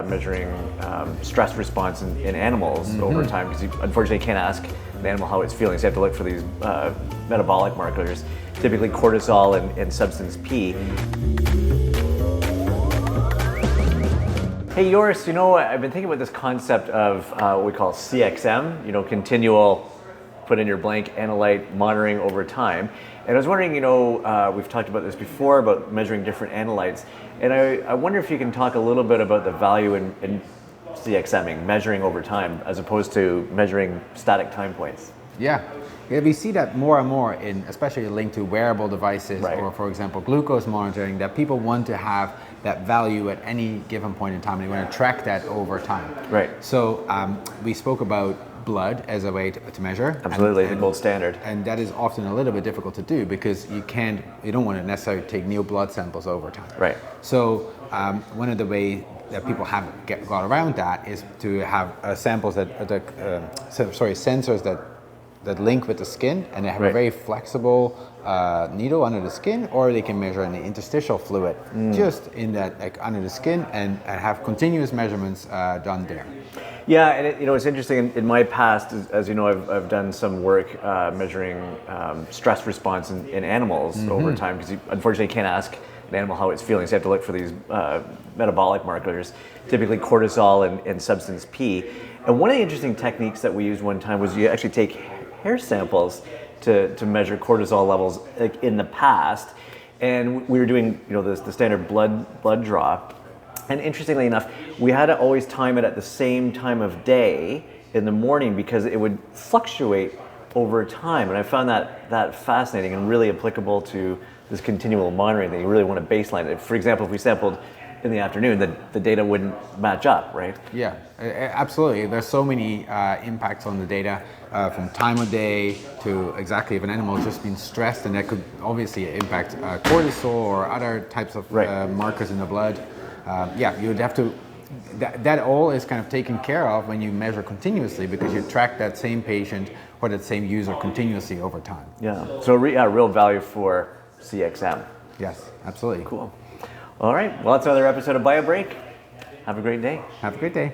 measuring stress response in animals over time, because you unfortunately can't ask an animal how it's feeling. So you have to look for these metabolic markers, typically cortisol and substance P. Hey Joris, I've been thinking about this concept of what we call CXM, continual, put in your blank, analyte monitoring over time. And I was wondering, we've talked about this before, about measuring different analytes. And I wonder if you can talk a little bit about the value in CXMing, measuring over time, as opposed to measuring static time points. Yeah, we see that more and more, especially linked to wearable devices, Right. Or, for example, glucose monitoring, that people want to have that value at any given point in time. They want to track that over time. Right. So we spoke about blood as a way to measure. Absolutely, the gold standard. And that is often a little bit difficult to do because you don't want to necessarily take new blood samples over time. Right. So one of the ways that people have got around that is to have samples sensors that link with the skin, and they have Right. a very flexible needle under the skin, or they can measure in the interstitial fluid just in that, under the skin, and have continuous measurements done there. Yeah, and it's interesting. In my past, as you know, I've done some work measuring stress response in animals over time, because you unfortunately can't ask an animal how it's feeling. So you have to look for these metabolic markers, typically cortisol and substance P. And one of the interesting techniques that we used one time was you actually take hair samples to measure cortisol levels, like in the past, and we were doing the standard blood draw. And interestingly enough, we had to always time it at the same time of day in the morning, because it would fluctuate over time. And I found that fascinating and really applicable to this continual monitoring that you really want to baseline it. For example, if we sampled in the afternoon, the data wouldn't match up, right? Yeah, absolutely. There's so many impacts on the data, from time of day to exactly if an animal has just been stressed, and that could obviously impact cortisol or other types of markers in the blood. You would have to, that all is kind of taken care of when you measure continuously, because you track that same patient or that same user continuously over time. Yeah, so real value for CXM. Yes, absolutely. Cool. All right, well, that's another episode of BioBreak. Have a great day. Have a great day.